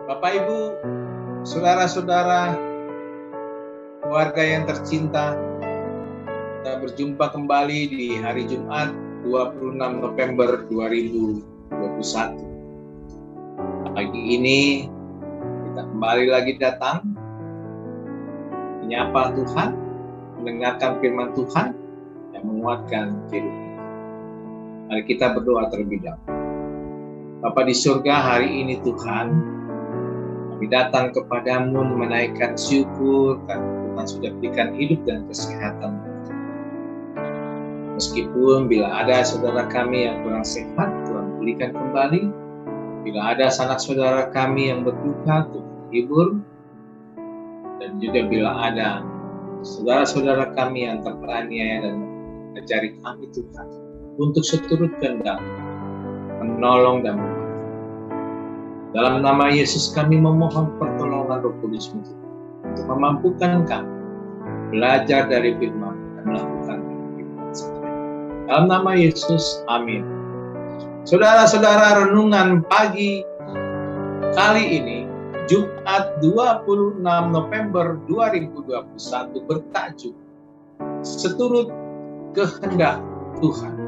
Bapak Ibu, saudara-saudara, keluarga yang tercinta, kita berjumpa kembali di hari Jumat 26 November 2021. Pagi ini kita kembali lagi datang menyapa Tuhan, mendengarkan firman Tuhan yang menguatkan kehidupan. Mari kita berdoa terlebih dahulu. Bapa di surga, hari ini Tuhan, kami datang kepadamu menaikkan syukur karena Tuhan sudah berikan hidup dan kesehatan. Meskipun bila ada saudara kami yang kurang sehat, Tuhan pulihkan kembali. Bila ada sanak saudara kami yang berduka, Tuhan hibur. Dan juga bila ada saudara-saudara kami yang teraniaya dan ajari kami Tuhan untuk seturut kehendak, menolong dan membantu. Dalam nama Yesus kami memohon pertolongan Roh Kudus untuk memampukan kami belajar dari firman dan melakukan firman saja. Dalam nama Yesus, amin. Saudara-saudara, renungan pagi kali ini Jumat 26 November 2021 bertajuk Seturut Kehendak Tuhan.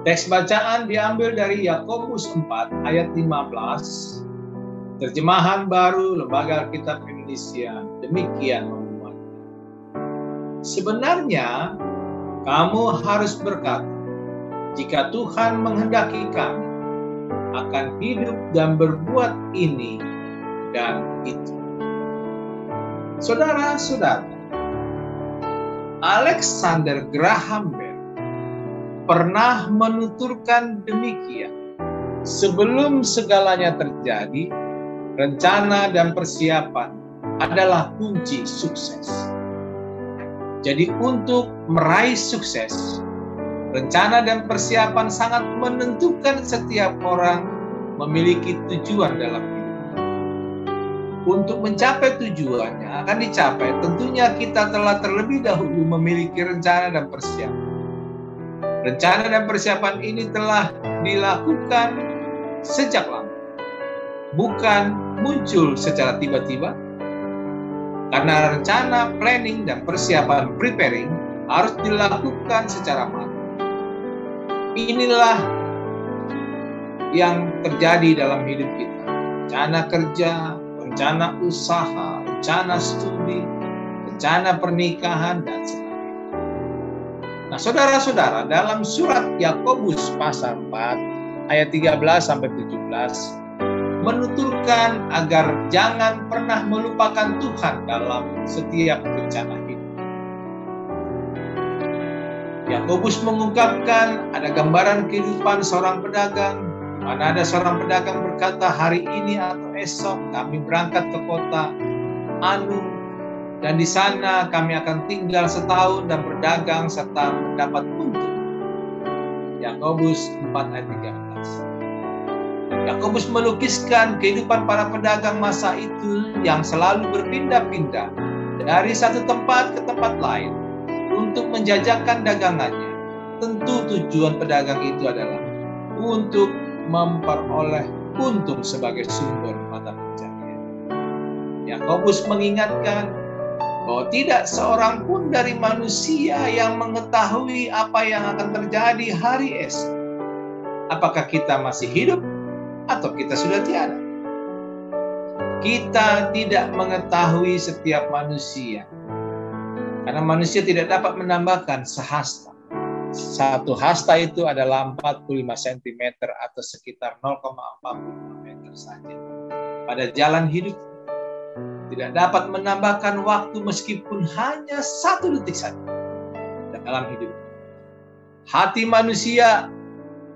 Teks bacaan diambil dari Yakobus 4 ayat 15, terjemahan baru Lembaga Alkitab Indonesia, demikian memuatkan. Sebenarnya kamu harus berkata, jika Tuhan menghendaki kami akan hidup dan berbuat ini dan itu. Saudara-saudara, Alexander Graham Bell pernah menuturkan demikian, sebelum segalanya terjadi, rencana dan persiapan adalah kunci sukses. Jadi untuk meraih sukses, rencana dan persiapan sangat menentukan. Setiap orang memiliki tujuan dalam hidupnya. Untuk mencapai tujuannya akan dicapai, tentunya kita telah terlebih dahulu memiliki rencana dan persiapan. Rencana dan persiapan ini telah dilakukan sejak lama, bukan muncul secara tiba-tiba. Karena rencana, planning, dan persiapan preparing harus dilakukan secara matang. Inilah yang terjadi dalam hidup kita. Rencana kerja, rencana usaha, rencana studi, rencana pernikahan, dan sebagainya. Nah, saudara-saudara, dalam surat Yakobus pasal 4 ayat 13-17 menuturkan agar jangan pernah melupakan Tuhan dalam setiap rencana hidup. Yakobus mengungkapkan ada gambaran kehidupan seorang pedagang, di mana ada seorang pedagang berkata, hari ini atau esok kami berangkat ke kota Anu, dan di sana kami akan tinggal setahun dan berdagang serta mendapat untung. Yakobus 4 ayat 13. Yakobus melukiskan kehidupan para pedagang masa itu yang selalu berpindah-pindah dari satu tempat ke tempat lain untuk menjajakan dagangannya. Tentu tujuan pedagang itu adalah untuk memperoleh untung sebagai sumber mata pencaharian. Yakobus mengingatkan bahwa tidak seorang pun dari manusia yang mengetahui apa yang akan terjadi hari esok. Apakah kita masih hidup atau kita sudah tiada? Kita tidak mengetahui setiap manusia, karena manusia tidak dapat menambahkan sehasta. Satu hasta itu adalah 45 cm atau sekitar 0,45 meter saja. Pada jalan hidup tidak dapat menambahkan waktu meskipun hanya 1 detik saja dalam hidup. Hati manusia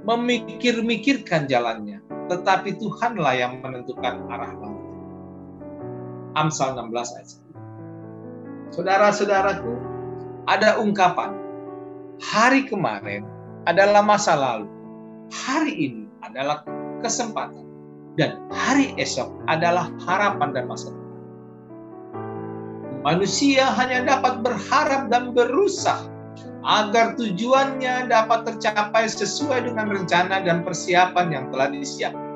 memikir-mikirkan jalannya, tetapi Tuhanlah yang menentukan arah langkah. Amsal 16 ayat 1. Saudara-saudaraku, ada ungkapan, hari kemarin adalah masa lalu, hari ini adalah kesempatan, dan hari esok adalah harapan dan masa depan. Manusia hanya dapat berharap dan berusaha agar tujuannya dapat tercapai sesuai dengan rencana dan persiapan yang telah disiapkan.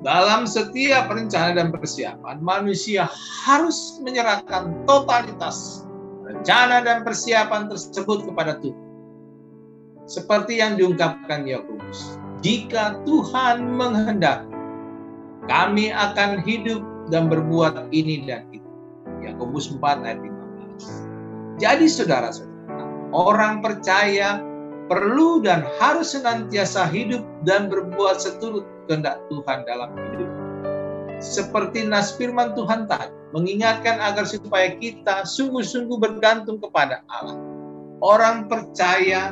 Dalam setiap rencana dan persiapan, manusia harus menyerahkan totalitas rencana dan persiapan tersebut kepada Tuhan. Seperti yang diungkapkan Yakobus, jika Tuhan menghendaki, kami akan hidup dan berbuat ini dan itu. Yakobus 4 ayat 15. Jadi saudara-saudara, orang percaya perlu dan harus senantiasa hidup dan berbuat seturut kehendak Tuhan dalam hidup. Seperti nas firman Tuhan tadi, mengingatkan agar supaya kita sungguh-sungguh bergantung kepada Allah. Orang percaya,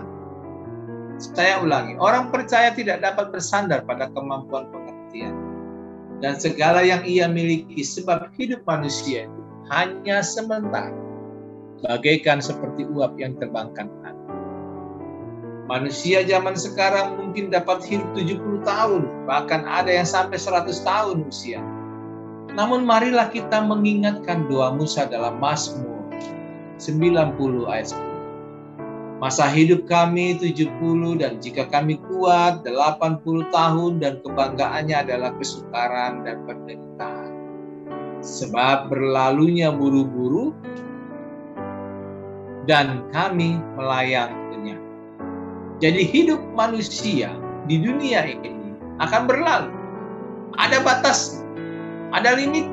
saya ulangi, orang percaya tidak dapat bersandar pada kemampuan pengertian dan segala yang ia miliki, sebab hidup manusia itu hanya sementara, bagaikan seperti uap yang terbangkan angin. Manusia zaman sekarang mungkin dapat hidup 70 tahun, bahkan ada yang sampai 100 tahun usia. Namun marilah kita mengingatkan doa Musa dalam Mazmur 90 ayat 10. Masa hidup kami 70 dan jika kami kuat 80 tahun dan kebanggaannya adalah kesukaran dan penderitaan. Sebab berlalunya buru-buru dan kami melayang kenyang. Jadi hidup manusia di dunia ini akan berlalu. Ada batas, ada limit.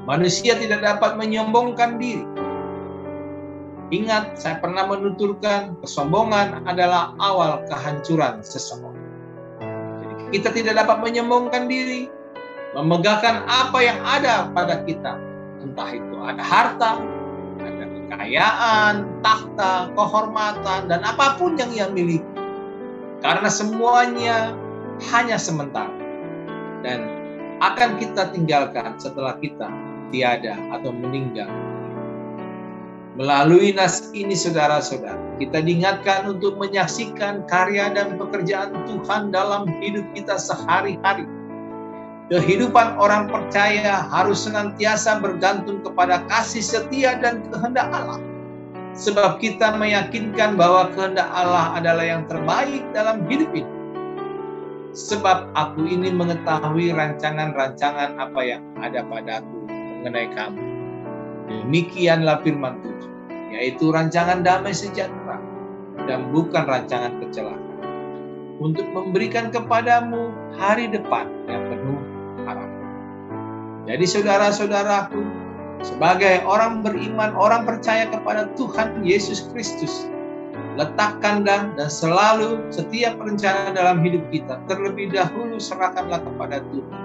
Manusia tidak dapat menyombongkan diri. Ingat, saya pernah menuturkan kesombongan adalah awal kehancuran seseorang. Jadi kita tidak dapat menyombongkan diri, memegahkan apa yang ada pada kita. Entah itu ada harta, ada kekayaan, tahta, kehormatan, dan apapun yang ia miliki. Karena semuanya hanya sementara. Dan akan kita tinggalkan setelah kita tiada atau meninggal. Melalui nas ini saudara-saudara, kita diingatkan untuk menyaksikan karya dan pekerjaan Tuhan dalam hidup kita sehari-hari. Kehidupan orang percaya harus senantiasa bergantung kepada kasih setia dan kehendak Allah. Sebab kita meyakinkan bahwa kehendak Allah adalah yang terbaik dalam hidup ini. Sebab aku ini mengetahui rancangan-rancangan apa yang ada padaku mengenai kamu. Demikianlah firman Tuhan, yaitu rancangan damai sejahtera dan bukan rancangan kecelakaan, untuk memberikan kepadamu hari depan yang penuh harapan. Jadi saudara-saudaraku, sebagai orang beriman, orang percaya kepada Tuhan Yesus Kristus, letakkan dan selalu setiap rencana dalam hidup kita terlebih dahulu serahkanlah kepada Tuhan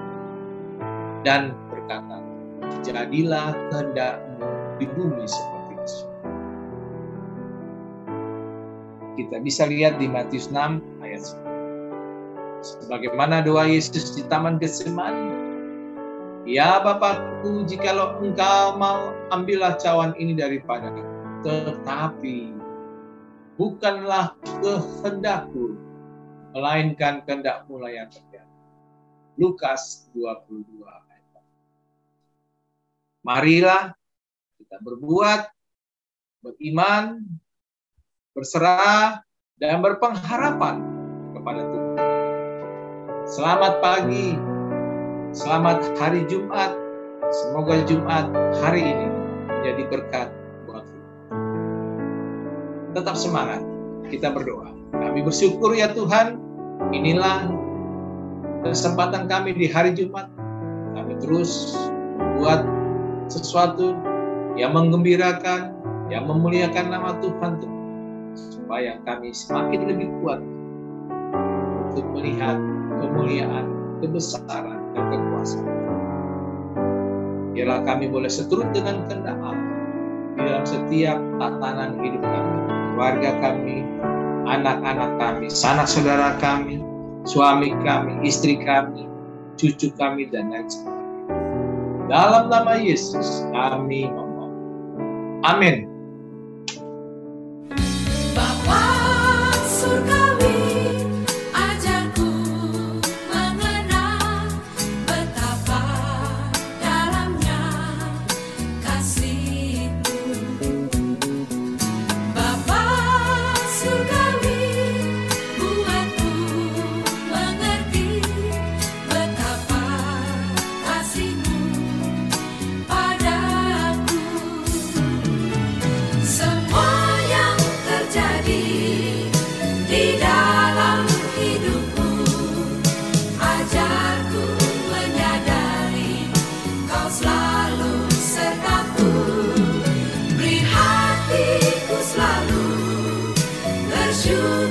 dan berkata, jadilah kehendak-Mu di bumi seperti di surga. Kita bisa lihat di Matius 6 ayat 10. Sebagaimana doa Yesus di Taman Getsemani. Ya Bapakku, jikalau Engkau mau, ambillah cawan ini daripadaku. Tetapi bukanlah kehendakku, melainkan kehendak-Mu lah yang terjadi. Lukas 22 ayat 4. Marilah kita berbuat, beriman, berserah, dan berpengharapan kepada Tuhan. Selamat pagi, selamat hari Jumat. Semoga Jumat hari ini menjadi berkat buat kita. Tetap semangat, kita berdoa. Kami bersyukur ya Tuhan, inilah kesempatan kami di hari Jumat. Kami terus membuat sesuatu yang menggembirakan, yang memuliakan nama Tuhan, supaya kami semakin lebih kuat untuk melihat kemuliaan, kebesaran, dan kekuasaan. Biarlah kami boleh seturut dengan kehendak Allah di dalam setiap tatanan hidup kami, keluarga kami, anak-anak kami, sanak saudara kami, suami kami, istri kami, cucu kami, dan lain sebagainya. Dalam nama Yesus kami memohon. Amin. Yesus.